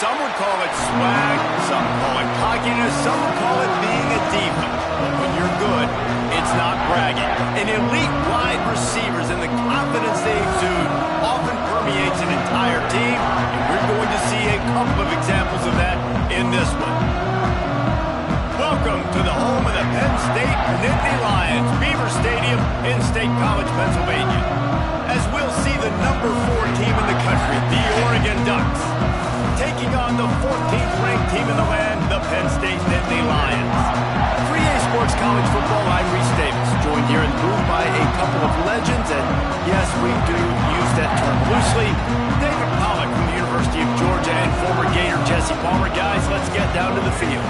Some would call it swag, some call it cockiness, some would call it being a diva. But when you're good, it's not bragging. And elite wide receivers and the confidence they exude often permeates an entire team, and we're going to see a couple of examples of that in this one. Welcome to the home of the Penn State Nittany Lions, Beaver Stadium in State College, Pennsylvania. As we'll see the number 4 team in the country, the Oregon Ducks, taking on the 14th ranked team in the land, the Penn State Nittany Lions. 3A Sports College Football, I'm Reese Davis, joined here in the booth by a couple of legends, and yes, we do use that term loosely. David Pollack from the University of Georgia and former Gator Jesse Palmer. Guys, let's get down to the field.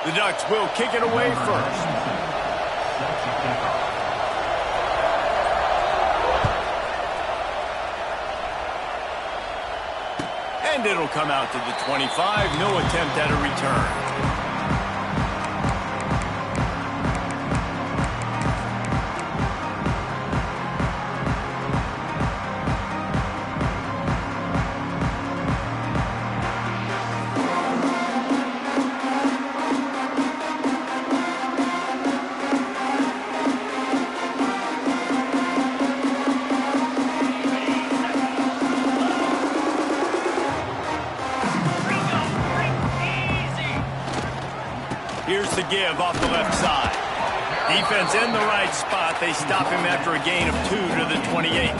The Ducks will kick it away first. And it'll come out to the 25. No attempt at a return. Here's the give off the left side. Defense in the right spot. They stop him after a gain of 2 to the 28.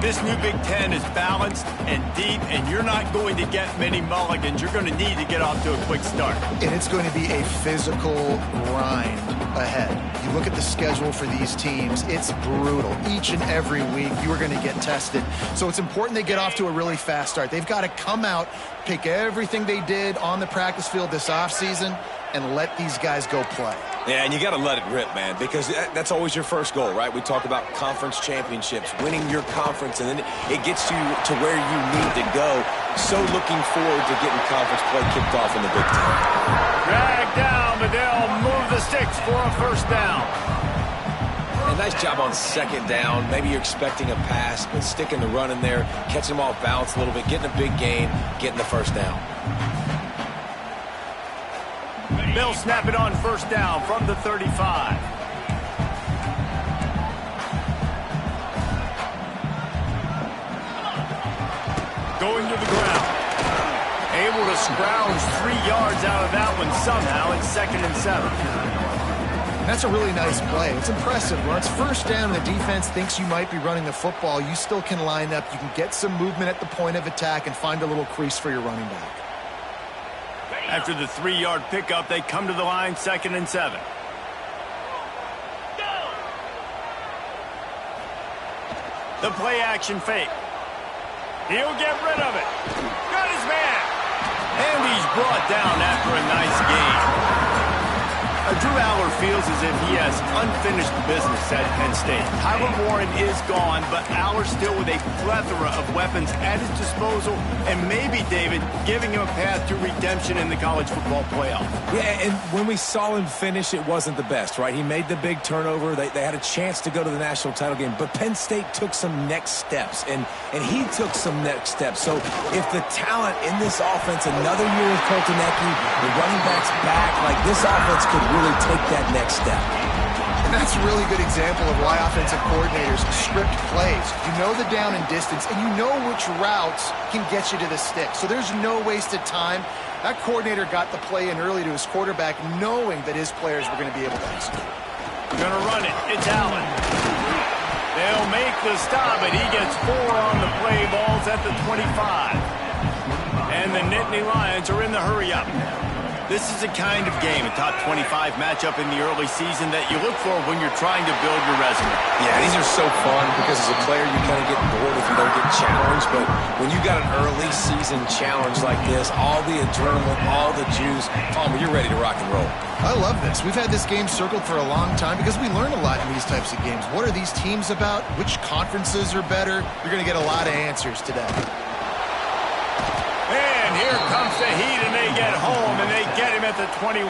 This new Big Ten is balanced and deep, and you're not going to get many mulligans. You're going to need to get off to a quick start. And it's going to be a physical grind ahead. You look at the schedule for these teams, it's brutal. Each and every week, you are going to get tested. So it's important they get off to a really fast start. They've got to come out, pick everything they did on the practice field this offseason, and let these guys go play. Yeah, and you got to let it rip, man, because that's always your first goal, right? We talk about conference championships, winning your conference, and then it gets you to where you need to go. So looking forward to getting conference play kicked off in the Big Ten. Drag down, but they'll move the sticks for a first down. A nice job on second down. Maybe you're expecting a pass, but sticking the run in there, catching them off balance a little bit, getting a big gain, getting the first down. They'll snap it on first down from the 35. Going to the ground. Able to scrounge 3 yards out of that one somehow. It's 2nd and 7. That's a really nice play. It's impressive. When it's first down and the defense thinks you might be running the football, you still can line up. You can get some movement at the point of attack and find a little crease for your running back. After the 3-yard pickup, they come to the line, 2nd and 7. The play action fake. He'll get rid of it. Got his man. And he's brought down after a nice gain. Drew Aller feels as if he has unfinished business at Penn State. Tyler Warren is gone, but Aller still with a plethora of weapons at his disposal, and maybe, David, giving him a path to redemption in the college football playoff. Yeah, and when we saw him finish, it wasn't the best, right? He made the big turnover. They had a chance to go to the national title game, but Penn State took some next steps, and he took some next steps. So if the talent in this offense, another year with Colton Ecke, the running backs back, like this offense could really take that next step. And that's a really good example of why offensive coordinators script plays. You know the down and distance, and you know which routes can get you to the stick. So there's no wasted time. That coordinator got the play in early to his quarterback, knowing that his players were going to be able to execute. Gonna run it. It's Allen. They'll make the stop, but he gets 4 on the play. Balls at the 25. And the Nittany Lions are in the hurry-up. This is a kind of game, a top 25 matchup in the early season that you look for when you're trying to build your resume. Yeah, these are so fun because as a player you kind of get bored if you don't get challenged, but when you got an early season challenge like this, all the adrenaline, all the juice, Palmer, you're ready to rock and roll. I love this. We've had this game circled for a long time because we learn a lot in these types of games. What are these teams about? Which conferences are better? You're going to get a lot of answers today. here comes the heat, and they get home, and they get him at the 21.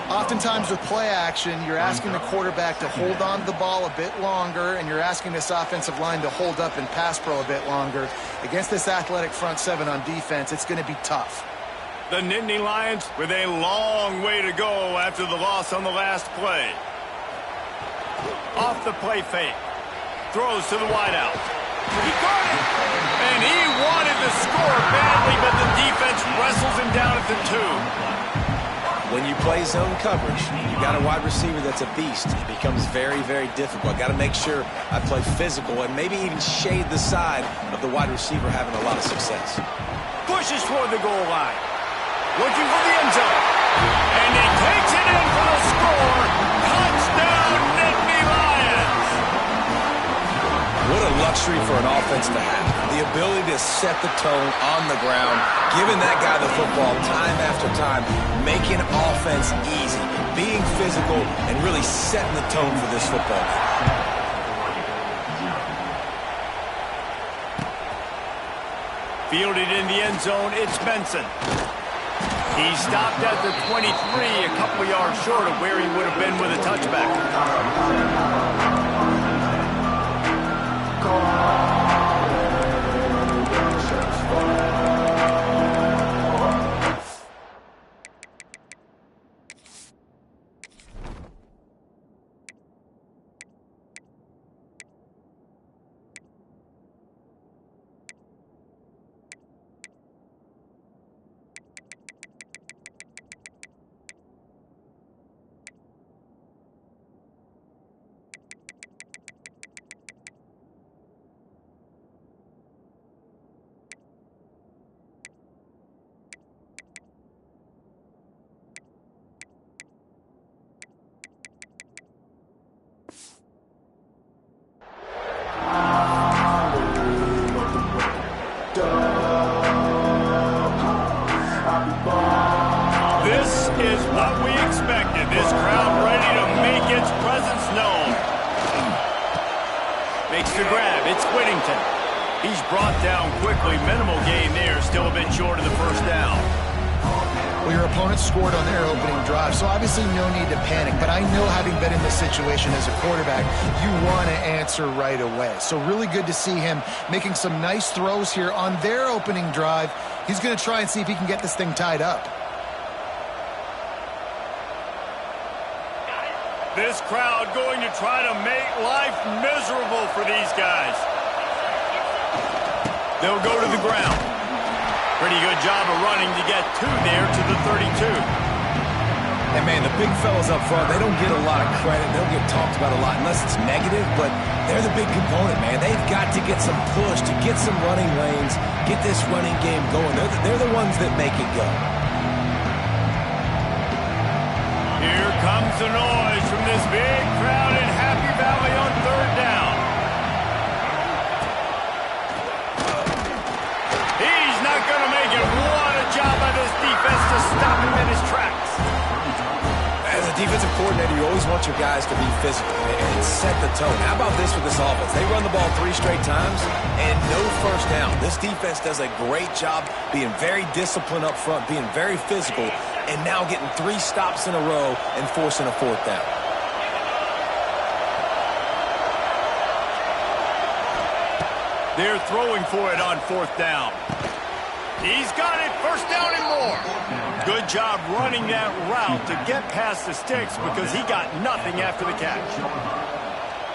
Oftentimes with play action, you're asking the quarterback to hold on to the ball a bit longer, and you're asking this offensive line to hold up and pass pro a bit longer. Against this athletic front seven on defense, it's going to be tough. The Nittany Lions with a long way to go after the loss on the last play. Off the play fake. Throws to the wideout. He got it! And he wanted to score badly, but the defense wrestles him down at the 2. When you play zone coverage, you got a wide receiver that's a beast. It becomes very, very difficult. Got to make sure I play physical and maybe even shade the side of the wide receiver having a lot of success. Pushes toward the goal line. Looking for the end zone. And he takes it in for the score. Touchdown, Nittany Lions! What a luxury for an offense to have. The ability to set the tone on the ground, giving that guy the football time after time, making offense easy, being physical, and really setting the tone for this football game. Fielded in the end zone, it's Benson. He stopped at the 23, a couple of yards short of where he would have been with a touchback. This is what we expected. This crowd ready to make its presence known. Makes the grab. It's Whittington. He's brought down quickly. Minimal gain there. Still a bit short of the first down. Well, your opponent scored on their opening drive, so obviously no need to panic. But I know, having been in this situation as a quarterback, you want to answer right away. So really good to see him making some nice throws here on their opening drive. He's going to try and see if he can get this thing tied up. This crowd going to try to make life miserable for these guys. They'll go to the ground. Pretty good job of running to get there to the 32. And, man, the big fellas up front, they don't get a lot of credit. They don't get talked about a lot unless it's negative, but they're the big component, man. They've got to get some push, to get some running lanes, get this running game going. They're the ones that make it go. Here comes the noise from this big crowd in Happy Valley on third down. He's not going to make it. What a job by this defense to stop him in his tracks. As a defensive coordinator, you always want your guys to be physical and set the tone. How about this with this offense? They run the ball 3 straight times and no first down. This defense does a great job being very disciplined up front, being very physical, and now getting 3 stops in a row and forcing a 4th down. They're throwing for it on 4th down. He's got it, first down and more. Good job running that route to get past the sticks because he got nothing after the catch.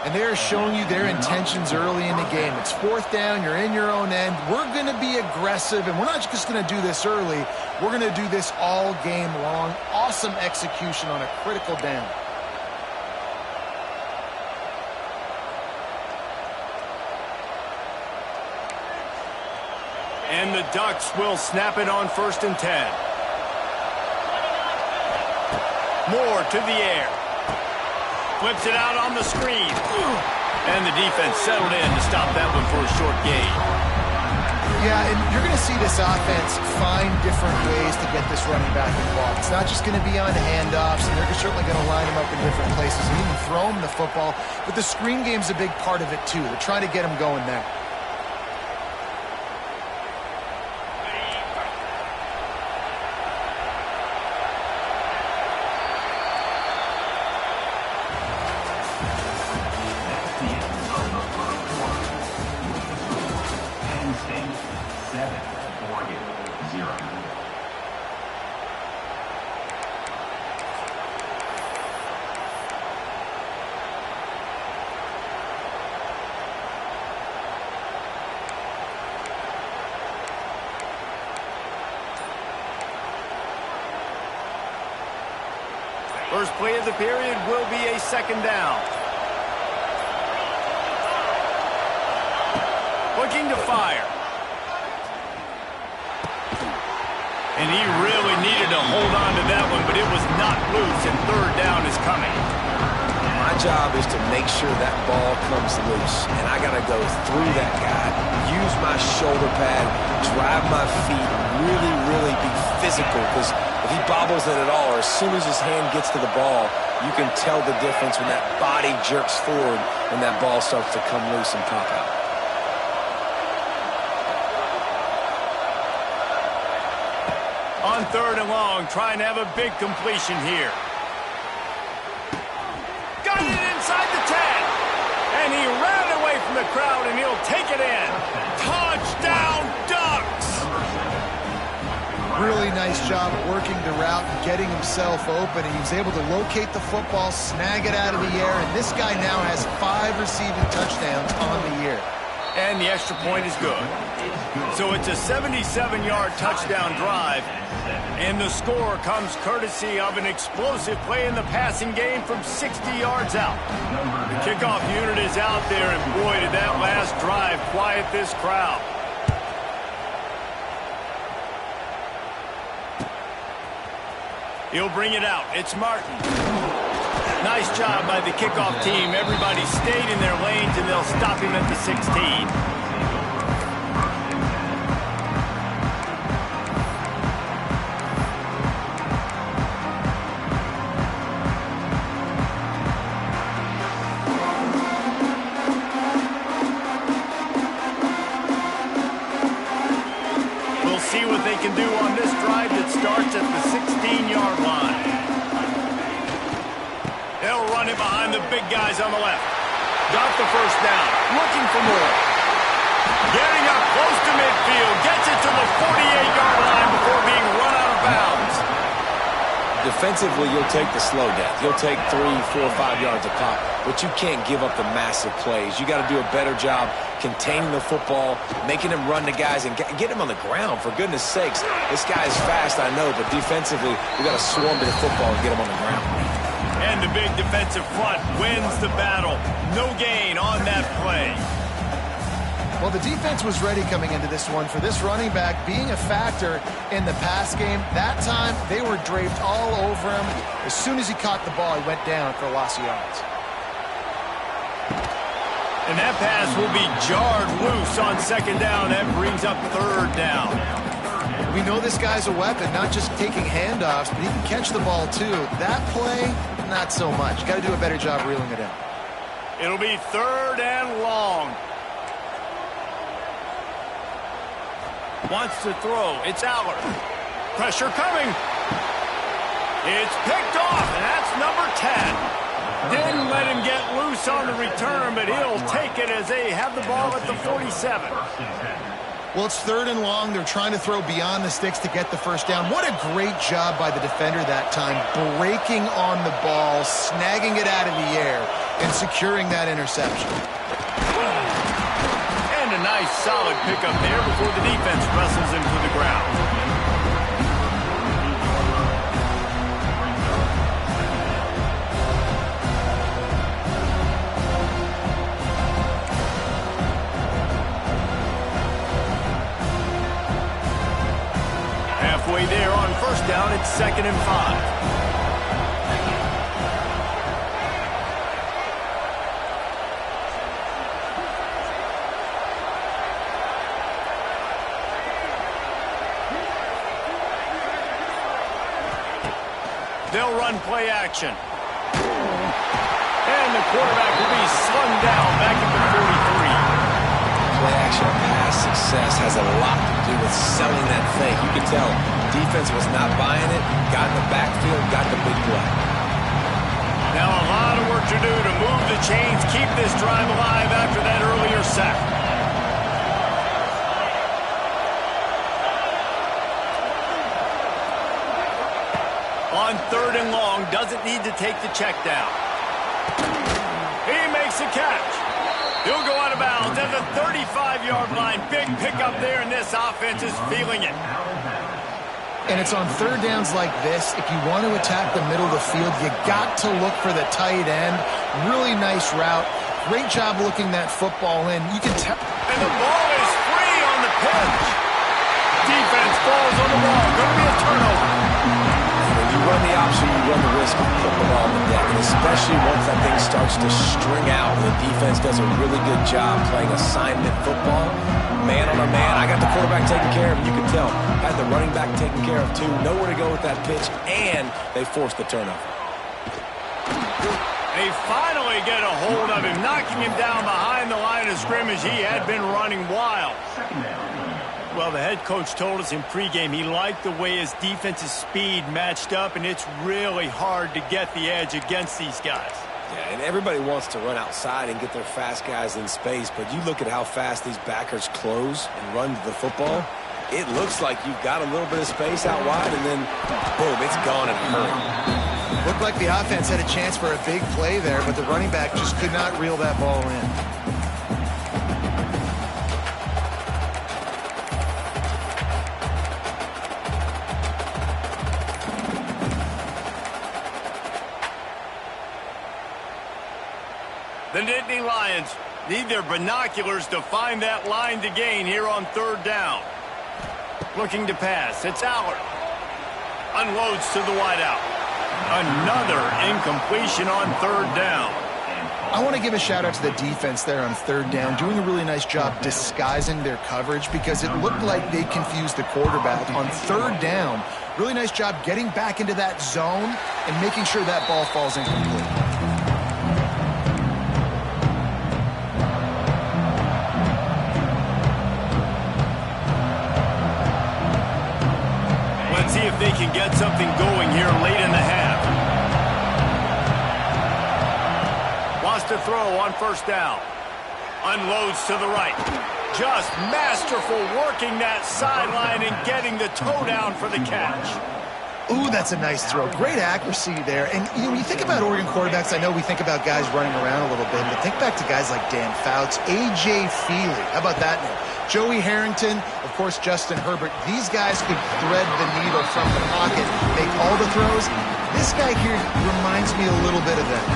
And they're showing you their intentions early in the game. It's 4th down, you're in your own end. We're going to be aggressive, and we're not just going to do this early. We're going to do this all game long. Awesome execution on a critical down. And the Ducks will snap it on 1st and 10. Moore to the air. Flips it out on the screen. And the defense settled in to stop that one for a short gain. Yeah, and you're going to see this offense find different ways to get this running back involved. It's not just going to be on handoffs, and they're certainly going to line him up in different places and even throw him the football. But the screen game's a big part of it, too. They're trying to get him going there. First play of the period will be a second down. Looking to fire. And he really needed to hold on to that one, but it was not loose, and third down is coming. My job is to make sure that ball comes loose, and I got to go through that guy, use my shoulder pad, drive my feet, really be physical, because if he bobbles it at all, or as soon as his hand gets to the ball, you can tell the difference when that body jerks forward and that ball starts to come loose and pop out. On third and long, trying to have a big completion here. Got it inside the 10. And he ran away from the crowd, and he'll take it in. Touchdown, Ducks! Really nice job working the route and getting himself open. He was able to locate the football, snag it out of the air, and this guy now has 5 receiving touchdowns on the year. And the extra point is good. So it's a 77-yard touchdown drive. And the score comes courtesy of an explosive play in the passing game from 60 yards out. The kickoff unit is out there, and boy, did that last drive quiet this crowd. He'll bring it out. It's Martin. Nice job by the kickoff team. Everybody stayed in their lanes, and they'll stop him at the 16. See what they can do on this drive that starts at the 16-yard line. They'll run it behind the big guys on the left. Got the first down. Looking for more. Getting up close to midfield. Gets it to the 48-yard line before being run out of bounds. Defensively, you'll take the slow death. You'll take 3, 4, 5 yards a pop, but you can't give up the massive plays. You got to do a better job containing the football, making him run to guys, and get him on the ground. For goodness sakes, this guy is fast, I know, but defensively, we got to swarm to the football and get him on the ground. And the big defensive front wins the battle. No gain on that play. Well, the defense was ready coming into this one for this running back being a factor in the pass game. That time, they were draped all over him. As soon as he caught the ball, he went down for a loss of yards. And that pass will be jarred loose on second down. That brings up third down. We know this guy's a weapon, not just taking handoffs, but he can catch the ball too. That play, not so much. Got to do a better job reeling it in. It'll be third and long. Wants to throw. It's Aller. Pressure coming. It's picked off, and that's number 10. Didn't let him get loose on the return, but he'll take it as they have the ball at the 47. Well, it's third and long. They're trying to throw beyond the sticks to get the first down. What a great job by the defender that time, breaking on the ball, snagging it out of the air, and securing that interception. And a nice solid pickup there before the defense wrestles him to the ground. Halfway there on first down, it's 2nd and 5. They'll run play action. And the quarterback will be slung down back at the 43. Play action pass success has a lot to do with selling that fake. You can tell defense was not buying it, got in the backfield, got the big play. Now a lot of work to do to move the chains, keep this drive alive after that earlier sack. On third and long, doesn't need to take the check down. He makes a catch. He'll go out of bounds at the 35-yard line. Big pickup there, and this offense is feeling it. And it's on third downs like this. If you want to attack the middle of the field, you got to look for the tight end. Really nice route. Great job looking that football in. You can tell. And the ball is free on the pitch. Defense falls on the ball. Going to be a turnover. When you run the option, you run the risk of putting the ball on the deck, and especially once that thing starts to string out, the defense does a really good job playing assignment football. Man on a man. I got the quarterback taken care of, and you can tell. Had the running back taken care of, too. Nowhere to go with that pitch, and they forced the turnover. They finally get a hold of him, knocking him down behind the line of scrimmage. He had been running wild. Well, the head coach told us in pregame he liked the way his defensive speed matched up, and it's really hard to get the edge against these guys. Yeah, and everybody wants to run outside and get their fast guys in space, but you look at how fast these backers close and run to the football, it looks like you've got a little bit of space out wide, and then, boom, it's gone in a hurry. Looked like the offense had a chance for a big play there, but the running back just could not reel that ball in. The Nittany Lions need their binoculars to find that line to gain here on third down. Looking to pass. It's Allard. Unloads to the wideout. Another incompletion on third down. I want to give a shout out to the defense there on third down, doing a really nice job disguising their coverage because it looked like they confused the quarterback on third down. Really nice job getting back into that zone and making sure that ball falls incomplete. Let's see if they can get something going here late in the half. Wants to throw on first down. Unloads to the right. Just masterful working that sideline and getting the toe down for the catch. Ooh, that's a nice throw. Great accuracy there. And when you think about Oregon quarterbacks, I know we think about guys running around a little bit, but think back to guys like Dan Fouts, A.J. Feely. How about that name? Joey Harrington, of course, Justin Herbert. These guys could thread the needle from the pocket, make all the throws. This guy here reminds me a little bit of them.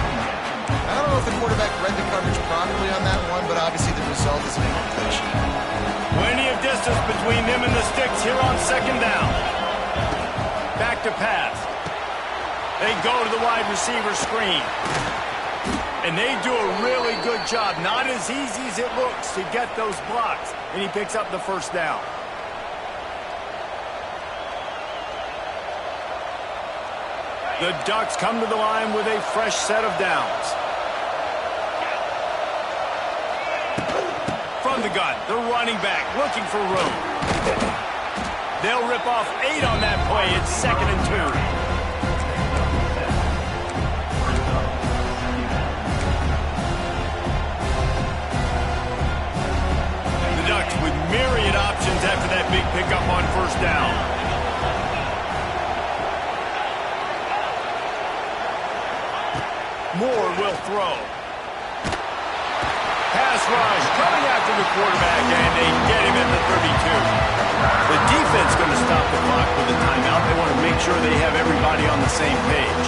I don't know if the quarterback read the coverage properly on that one, but obviously the result is an incompletion. Plenty of distance between them and the sticks here on second down. Back to pass. They go to the wide receiver screen. And they do a really good job. Not as easy as it looks to get those blocks. And he picks up the first down. The Ducks come to the line with a fresh set of downs. From the gun, the running back looking for room. They'll rip off 8 on that play. It's 2nd and 2. With myriad options after that big pickup on first down. Moore will throw. Pass rush coming after the quarterback, and they get him at the 32. The defense going to stop the clock with a timeout. They want to make sure they have everybody on the same page.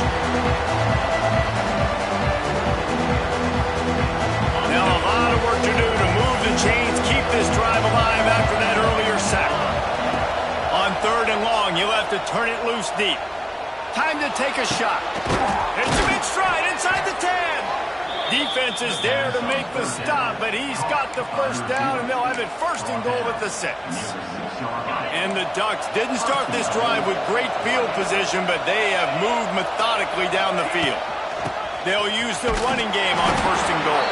Now a lot of work to do to move the chains, keep this drive alive after that earlier sack. On third and long, you'll have to turn it loose deep. Time to take a shot. It's a big stride inside the 10. Defense is there to make the stop, but he's got the first down, and they'll have it 1st and goal at the 6. And the Ducks didn't start this drive with great field position, but they have moved methodically down the field. They'll use the running game on 1st and goal.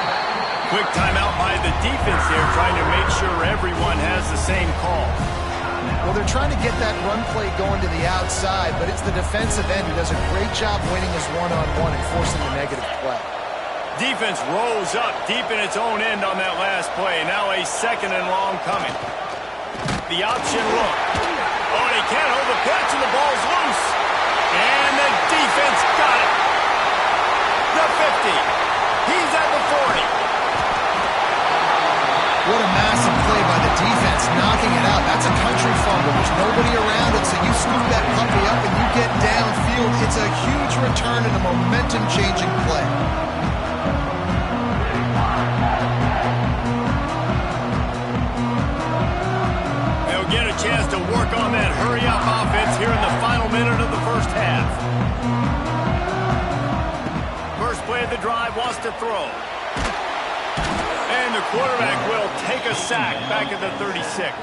Quick timeout by the defense here, trying to make sure everyone has the same call. Well, they're trying to get that run play going to the outside, but it's the defensive end who does a great job winning his one-on-one and forcing the negative play. Defense rolls up deep in its own end on that last play. Now a 2nd and long coming. The option look. Oh, they can't hold the pitch, and the ball's loose. And the defense got it. The 50. He's at the 40. What a massive play by the defense, knocking it out. That's a country fumble. There's nobody around it, so you scoop that puppy up and you get downfield. It's a huge return and a momentum-changing play. They'll get a chance to work on that hurry-up offense here in the final minute of the first half. First play of the drive wants to throw. And the quarterback will take a sack back at the 36.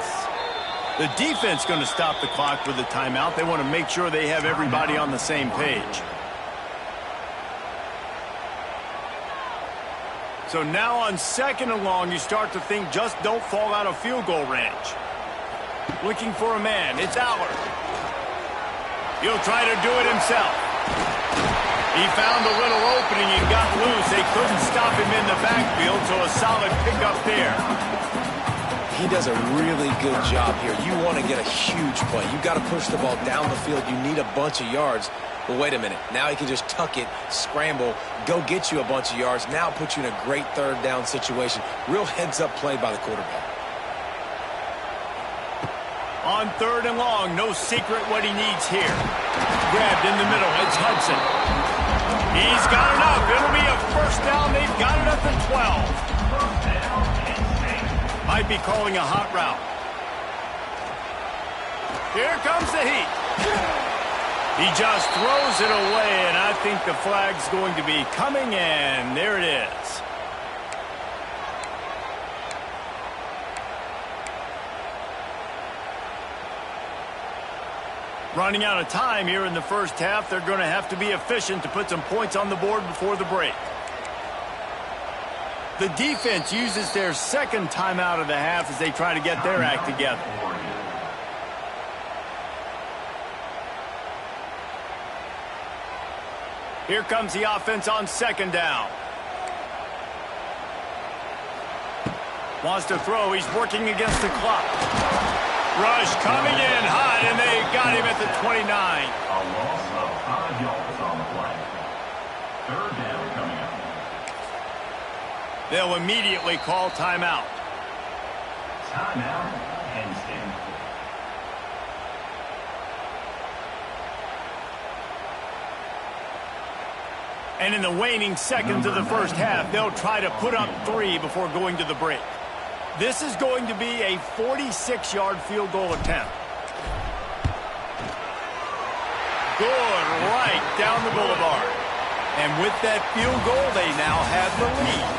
The defense going to stop the clock with a timeout. They want to make sure they have everybody on the same page. So now on 2nd and long, you start to think just don't fall out of field goal range. Looking for a man. It's Allard. He'll try to do it himself. He found a little opening and got loose. They couldn't stop him in the backfield, so a solid pickup there. He does a really good job here. You want to get a huge play. You got to push the ball down the field. You need a bunch of yards. But wait a minute. Now he can just tuck it, scramble, go get you a bunch of yards. Now put you in a great 3rd down situation. Real heads-up play by the quarterback. On 3rd and long, no secret what he needs here. Grabbed in the middle. It's Hudson. He's got enough. It'll be a first down. They've got it at the 12. Might be calling a hot route. Here comes the heat. He just throws it away, and I think the flag's going to be coming in. There it is. Running out of time here in the first half. They're going to have to be efficient to put some points on the board before the break. The defense uses their 2nd timeout of the half as they try to get their act together. Here comes the offense on 2nd down. Wants to throw. He's working against the clock. Rush coming in hot, and they got him at the 29. A loss of 5 yards on the play. 3rd down coming up. They'll immediately call timeout. Timeout, Penn State. And in the waning seconds of the first half, they'll try to put up 3 before going to the break. This is going to be a 46-yard field goal attempt. Good, right down the boulevard. And with that field goal, they now have the lead.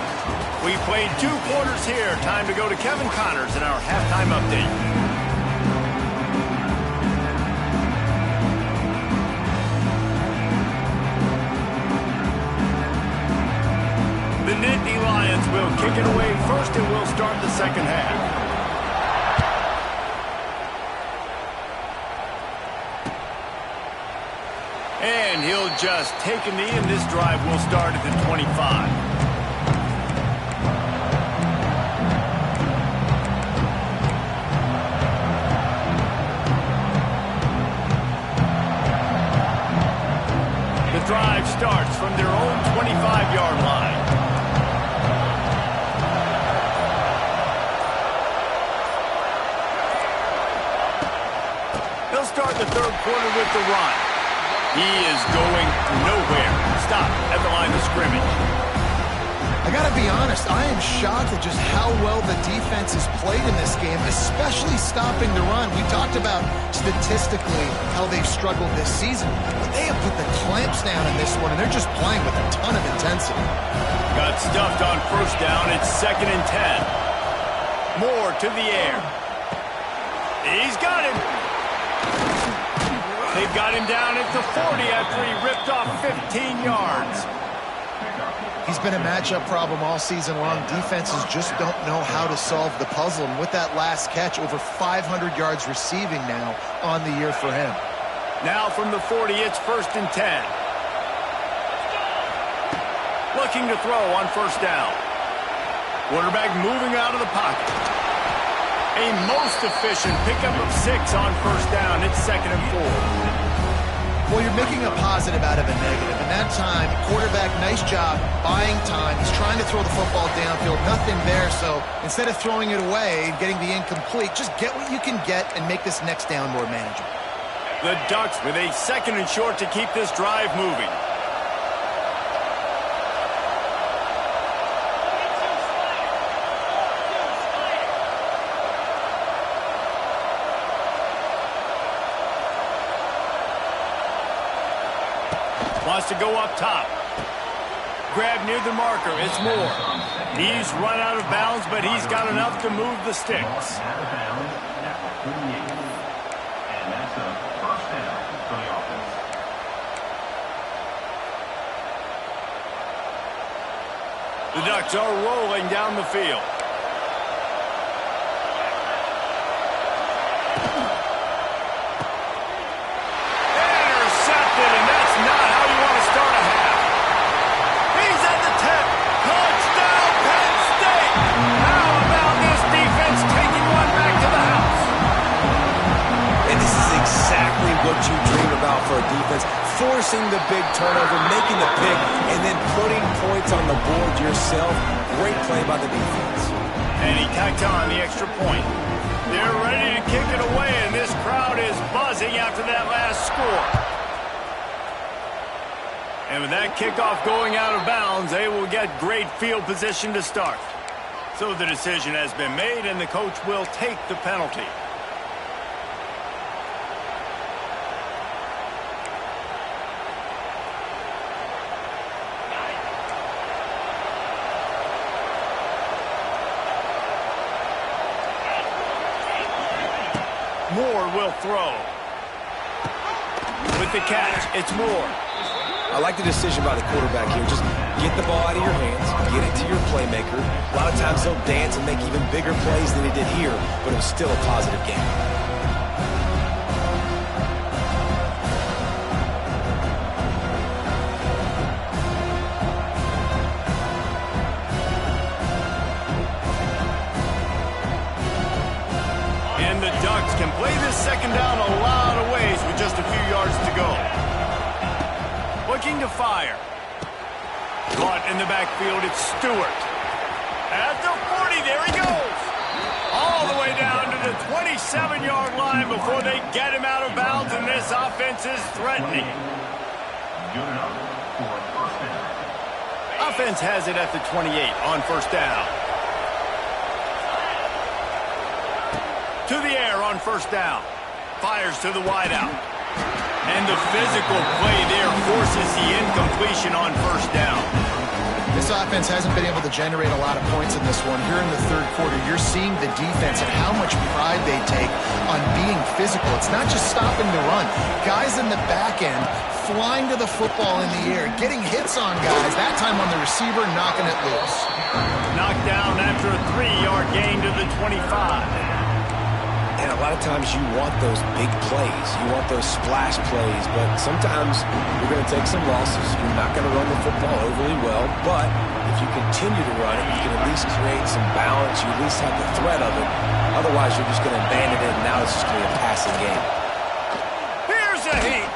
We played 2 quarters here. Time to go to Kevin Connors in our halftime update. The Nittany Lions will kick it away first, and we'll start the 2nd half. And he'll just take a knee, and this drive will start at the 25. The drive starts from their own 25-yard line. They'll start the 3rd quarter with the run. He is going nowhere. Stop at the line of scrimmage. I got to be honest, I am shocked at just how well the defense has played in this game, especially stopping the run. We talked about statistically how they've struggled this season, but they have put the clamps down in this one, and they're just playing with a ton of intensity. Got stuffed on 1st down. It's 2nd and 10. Moore to the air. He's got him. They've got him down at the 40 after he ripped off 15 yards. He's been a matchup problem all season long. Defenses just don't know how to solve the puzzle. And with that last catch, over 500 yards receiving now on the year for him. Now from the 40, it's 1st and 10. Looking to throw on 1st down. Quarterback moving out of the pocket. A most efficient pickup of 6 on 1st down. It's 2nd and 4. Well, you're making a positive out of a negative. And that time, quarterback, nice job buying time. He's trying trying to throw the football downfield, nothing there. So instead of throwing it away, getting the incomplete, just get what you can get and make this next down more manageable. The Ducks with a 2nd and short to keep this drive moving. Wants to go up top. Grab near the marker. It's Moore. He's run out of bounds, but he's got enough to move the sticks. Out of bounds at the 28. And that's a first down for the offense. The Ducks are rolling down the field. Intercepted, and that's not how you want to start a half. He's at the 10. Touchdown, Penn State. How about this defense taking one back to the house? And this is exactly what you dream about for a defense. Forcing the big turnover, making the pick, and then putting points on the board yourself. Great play by the defense. And he tacked on the extra point. They're ready to kick it away, and this crowd is buzzing after that last score. And with that kickoff going out of bounds, they will get great field position to start. So the decision has been made, and the coach will take the penalty. Moore will throw. With the catch, it's Moore. I like the decision by the quarterback here. Just get the ball out of your hands, get it to your playmaker. A lot of times they'll dance and make even bigger plays than he did here, but it was still a positive game. And the Ducks can play this 2nd down a lot of ways with just a few yards to go. Looking to fire. Caught in the backfield, it's Stewart. At the 40, there he goes. All the way down to the 27-yard line before they get him out of bounds, and this offense is threatening. Good enough for a first down. Offense has it at the 28 on 1st down. To the air on 1st down. Fires to the wideout. And the physical play there forces the incompletion on 1st down. This offense hasn't been able to generate a lot of points in this one. Here in the 3rd quarter, you're seeing the defense and how much pride they take on being physical. It's not just stopping the run. Guys in the back end flying to the football in the air, getting hits on guys, that time on the receiver, knocking it loose. Knocked down after a 3-yard gain to the 25. And a lot of times you want those big plays. You want those splash plays, but sometimes you're going to take some losses. You're not going to run the football overly well, but if you continue to run it, you can at least create some balance. You at least have the threat of it. Otherwise, you're just going to abandon it, and now it's just going to be a passing game. Here's a heat.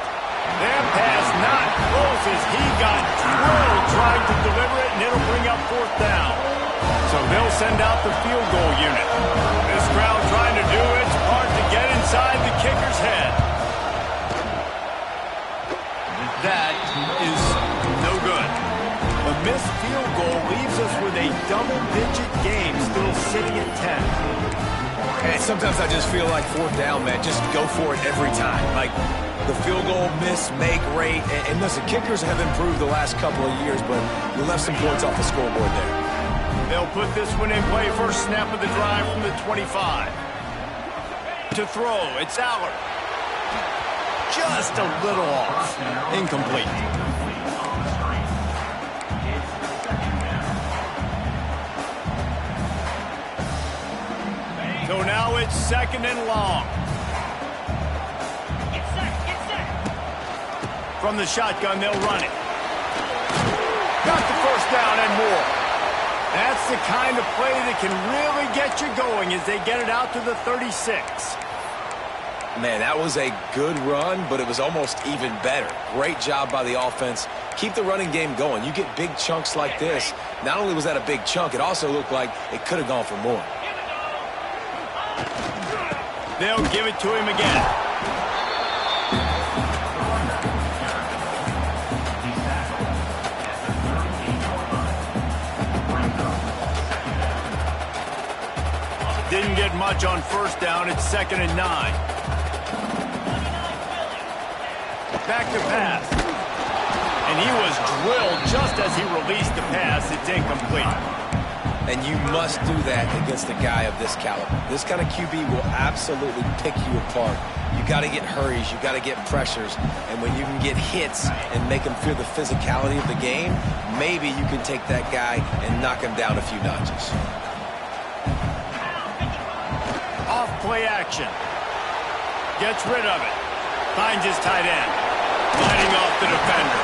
That pass not close as he got drilled trying to deliver it, and it'll bring up 4th down. So they'll send out the field goal unit. This crowd trying to do its part to get inside the kicker's head. That is no good. A missed field goal leaves us with a double-digit game still sitting at 10. And sometimes I just feel like 4th down, man. Just go for it every time. Like the field goal miss, make rate. And listen, kickers have improved the last couple of years, but you left some points off the scoreboard there. They'll put this one in play. First snap of the drive from the 25. To throw, it's Allard. Just a little off. Incomplete. So now it's 2nd and long. From the shotgun, they'll run it. Got the 1st down and more. That's the kind of play that can really get you going as they get it out to the 36. Man, that was a good run, but it was almost even better. Great job by the offense, keep the running game going. You get big chunks like this. Not only was that a big chunk, it also looked like it could have gone for more. They'll give it to him again. Didn't get much on first down. It's 2nd and 9. Back to pass. And he was drilled just as he released the pass. It's incomplete. And you must do that against a guy of this caliber. This kind of QB will absolutely pick you apart. You got to get hurries. You got to get pressures. And when you can get hits and make him feel the physicality of the game, maybe you can take that guy and knock him down a few notches. Play action. Gets rid of it. Finds his tight end. Lining off the defender.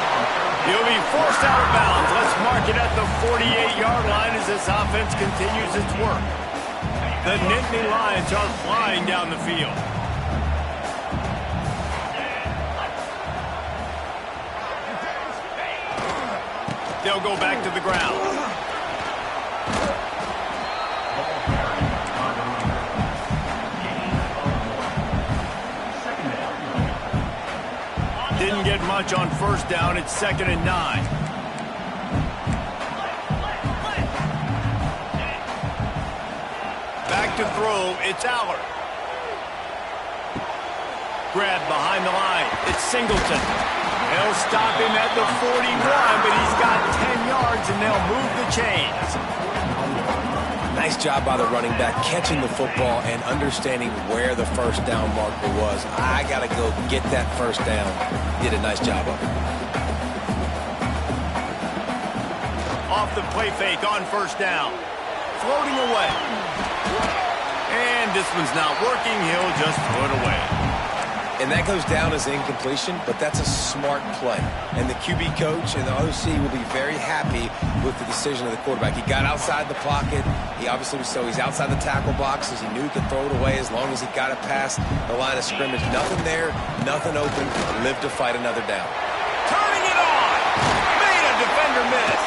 He'll be forced out of bounds. Let's mark it at the 48-yard line as this offense continues its work. The Nittany Lions are flying down the field. They'll go back to the ground. Didn't get much on first down. It's 2nd and 9. Back to throw. It's Allard. Grabbed behind the line. It's Singleton. They'll stop him at the 41, but he's got 10 yards, and they'll move the chains. Nice job by the running back, catching the football and understanding where the first down marker was. I got to go get that first down. Did a nice job of it. Off the play fake on first down. Floating away. And this one's not working. He'll just throw it away. And that goes down as incompletion, but that's a smart play. And the QB coach and the OC will be very happy with the decision of the quarterback. He got outside the pocket. He obviously was he's outside the tackle boxes. He knew he could throw it away as long as he got it past the line of scrimmage. Nothing there, nothing open. Lived to fight another down. Turning it on. Made a defender miss.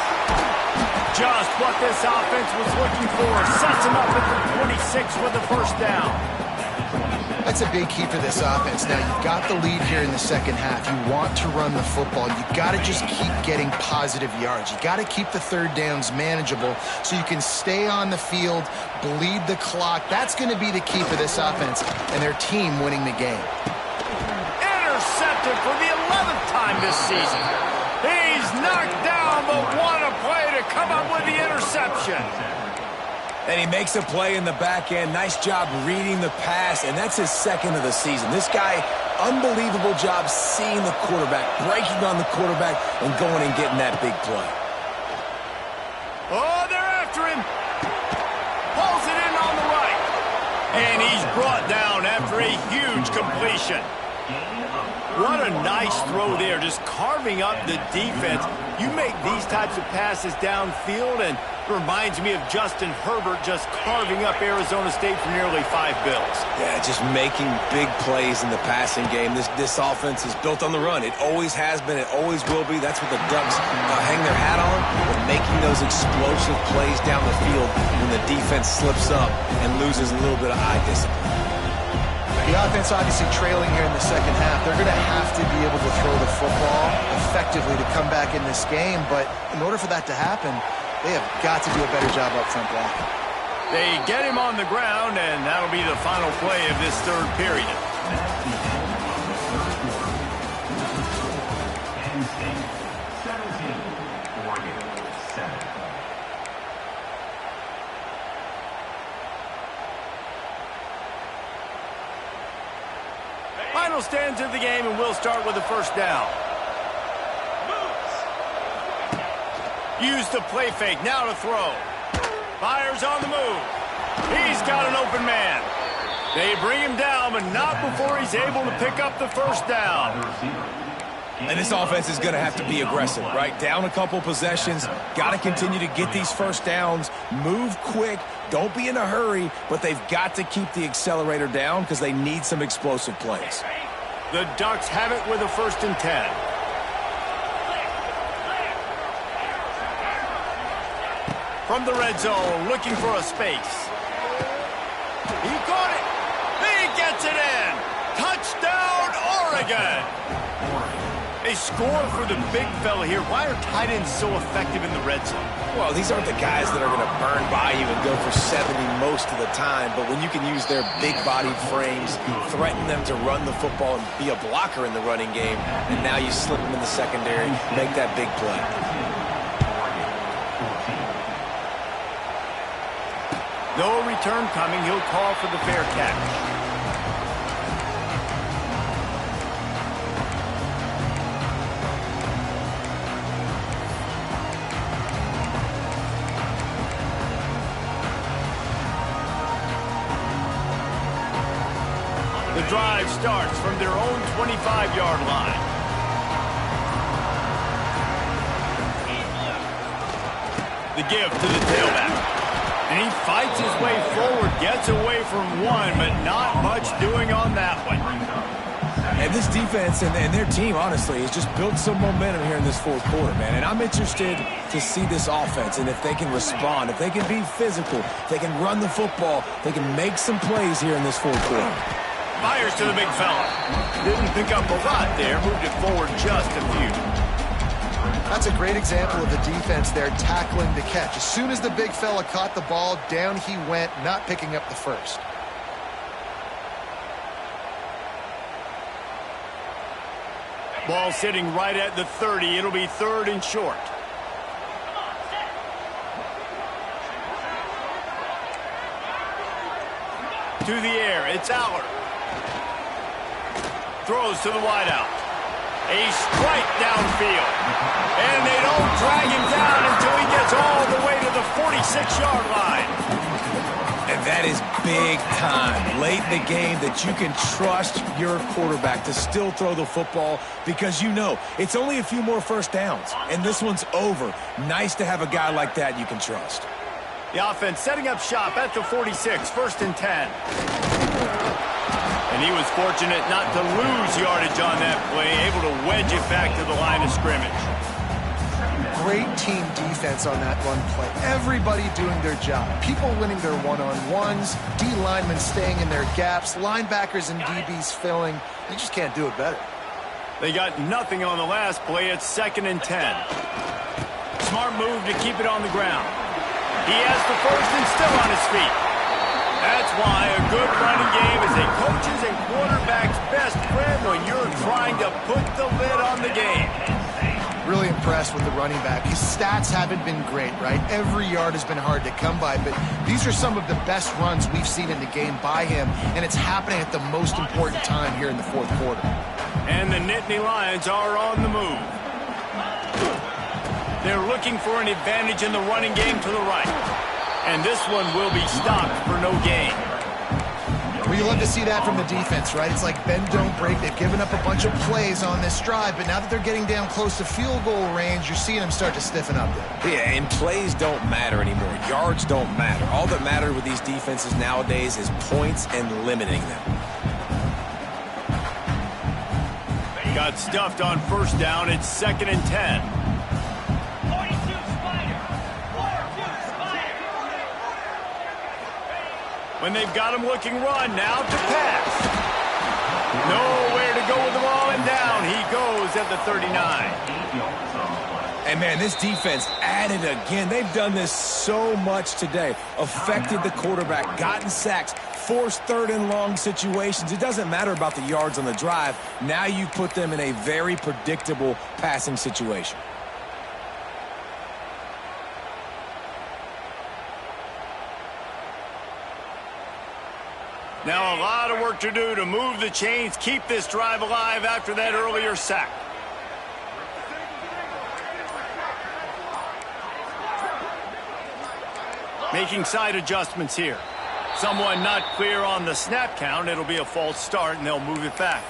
Just what this offense was looking for. Sets him up at the 26 with the first down. That's a big key for this offense. Now, you've got the lead here in the second half. You want to run the football. You've got to just keep getting positive yards. You've got to keep the third downs manageable so you can stay on the field, bleed the clock. That's going to be the key for this offense and their team winning the game. Intercepted for the 11th time this season. He's knocked down, but what a play to come up with the interception. And he makes a play in the back end. Nice job reading the pass, and that's his second of the season. This guy, unbelievable job seeing the quarterback, breaking on the quarterback, and going and getting that big play. Oh, they're after him. Pulls it in on the right. And he's brought down after a huge completion. What a nice throw there, just carving up the defense. You make these types of passes downfield, and it reminds me of Justin Herbert just carving up Arizona State for nearly 5 bills. Yeah, just making big plays in the passing game. This offense is built on the run. It always has been. It always will be. That's what the Ducks hang their hat on, but making those explosive plays down the field when the defense slips up and loses a little bit of eye discipline. The offense obviously trailing here in the second half. They're going to have to be able to throw the football effectively to come back in this game. But in order for that to happen, they have got to do a better job up front blocking. They get him on the ground, and that'll be the final play of this third period. Final stands of the game, and we'll start with the first down. Use the play fake, now to throw. Fires on the move. He's got an open man. They bring him down, but not before he's able to pick up the first down. And this offense is going to have to be aggressive, right? Down a couple possessions, got to continue to get these first downs, move quick, don't be in a hurry, but they've got to keep the accelerator down because they need some explosive plays. The Ducks have it with a 1st and 10. From the red zone, looking for a space. He caught it. He gets it in. Touchdown, Oregon. A score for the big fella here. Why are tight ends so effective in the red zone? Well, these aren't the guys that are going to burn by you and go for 70 most of the time, but when you can use their big-bodied frames, threaten them to run the football and be a blocker in the running game, and now you slip them in the secondary, make that big play. No return coming. He'll call for the fair catch. The drive starts from their own 25-yard line. The give to the tailback. And he fights his way forward, gets away from one, but not much doing on that one. And this defense and their team, honestly, has just built some momentum here in this fourth quarter, man. And I'm interested to see this offense and if they can respond, if they can be physical, if they can run the football, they can make some plays here in this fourth quarter. Fires to the big fella. Didn't pick up a lot there, moved it forward just a few. That's a great example of the defense there tackling the catch. As soon as the big fella caught the ball, down he went, not picking up the first. Ball sitting right at the 30. It'll be third and short. To the air, it's Aller. Throws to the wideout. A strike downfield. And they don't drag him down until he gets all the way to the 46-yard line. And that is big time, late in the game, that you can trust your quarterback to still throw the football because you know it's only a few more first downs, and this one's over. Nice to have a guy like that you can trust. The offense setting up shop at the 46, first and 10. And he was fortunate not to lose yardage on that play, able to wedge it back to the line of scrimmage. Great team defense on that run play. Everybody doing their job. People winning their one-on-ones, D linemen staying in their gaps, linebackers and DBs filling. You just can't do it better. They got nothing on the last play. It's second and 10. Smart move to keep it on the ground. He has the first and still on his feet. That's why a good running game is a coach's and quarterback's best friend when you're trying to put the lid on the game. Really impressed with the running back. His stats haven't been great, right? Every yard has been hard to come by, but these are some of the best runs we've seen in the game by him, and it's happening at the most important time here in the fourth quarter. And the Nittany Lions are on the move. They're looking for an advantage in the running game to the right. And this one will be stopped for no gain. Well, you love to see that from the defense, right? It's like bend, don't break. They've given up a bunch of plays on this drive, but now that they're getting down close to field goal range, you're seeing them start to stiffen up there. Yeah, and plays don't matter anymore. Yards don't matter. All that matters with these defenses nowadays is points and limiting them. Got stuffed on first down. It's second and 10. When they've got him looking run, now to pass. Nowhere to go with the ball, and down he goes at the 39. And, man, this defense added again. They've done this so much today. Affected the quarterback, gotten sacks, forced third and long situations. It doesn't matter about the yards on the drive. Now you put them in a very predictable passing situation. Now a lot of work to do to move the chains, keep this drive alive after that earlier sack. Making side adjustments here. Someone not clear on the snap count. It'll be a false start, and they'll move it back.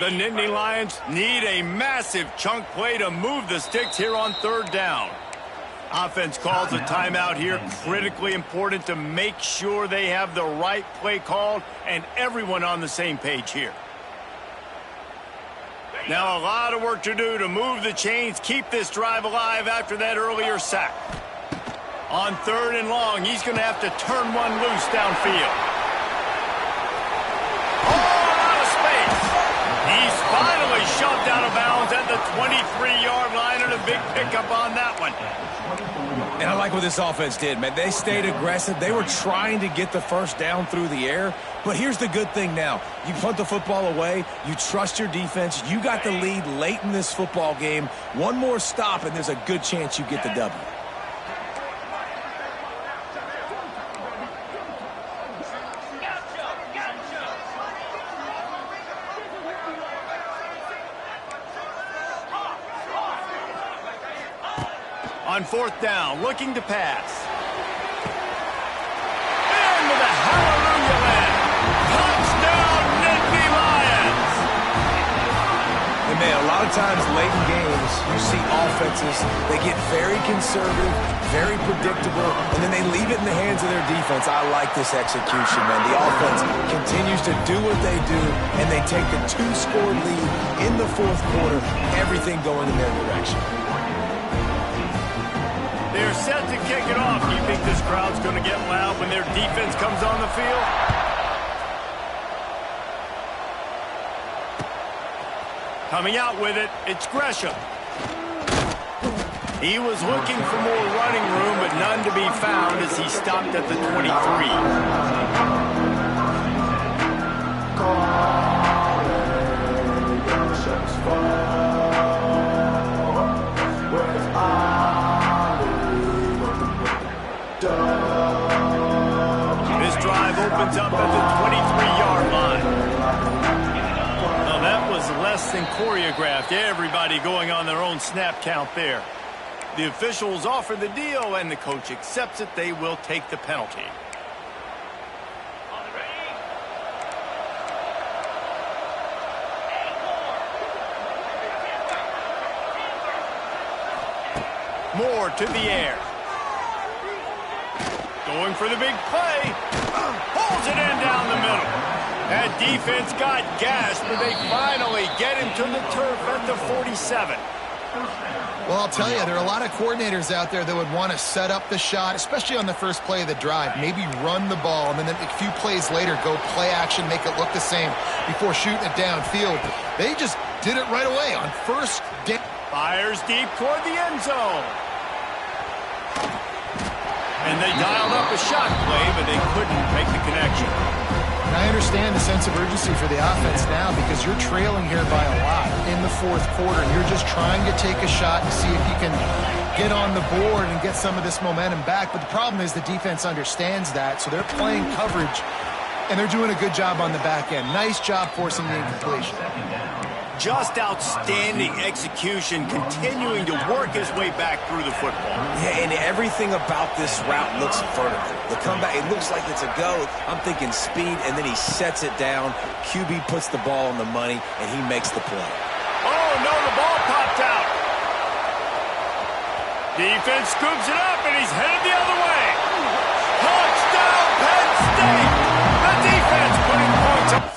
The Nittany Lions need a massive chunk play to move the sticks here on third down. Offense calls a timeout here. Critically important to make sure they have the right play called and everyone on the same page here. Now a lot of work to do to move the chains, keep this drive alive after that earlier sack. On third and long, he's going to have to turn one loose downfield. Oh, out of space. He's finally shoved out of bounds at the 23-yard line, and a big pickup on that one. And I like what this offense did, man. They stayed aggressive. They were trying to get the first down through the air. But here's the good thing now. You punt the football away. You trust your defense. You got the lead late in this football game. One more stop, and there's a good chance you get the W. On fourth down, looking to pass. Into the hallelujah land. Touchdown, Nittany Lions! And man, a lot of times late in games, you see offenses, they get very conservative, very predictable, and then they leave it in the hands of their defense. I like this execution, man. The offense continues to do what they do, and they take the two-score lead in the fourth quarter, everything going in their direction. They're set to kick it off. Do you think this crowd's going to get loud when their defense comes on the field? Coming out with it, it's Gresham. He was looking for more running room, but none to be found as he stopped at the 23. This drive opens up at the 23-yard line. Now that was less than choreographed. Everybody going on their own snap count there. The officials offer the deal, and the coach accepts it. They will take the penalty. Moore to the air. Going for the big play. Pulls it in down the middle. That defense got gashed, but they finally get him to the turf at the 47. Well, I'll tell you, there are a lot of coordinators out there that would want to set up the shot, especially on the first play of the drive. Maybe run the ball, and then a few plays later, go play action, make it look the same before shooting it downfield. They just did it right away on first down. Fires deep toward the end zone. And they dialed up a shot play, but they couldn't make the connection. And I understand the sense of urgency for the offense now because you're trailing here by a lot in the fourth quarter, and you're just trying to take a shot and see if you can get on the board and get some of this momentum back. But the problem is the defense understands that, so they're playing coverage, and they're doing a good job on the back end. Nice job forcing the incompletion. Just outstanding execution, continuing to work his way back through the football. Yeah, and everything about this route looks vertical. The comeback, it looks like it's a go. I'm thinking speed, and then he sets it down. QB puts the ball on the money, and he makes the play. Oh, no, the ball popped out. Defense scoops it up, and he's headed the other way. Touchdown, Penn State! The defense putting points up.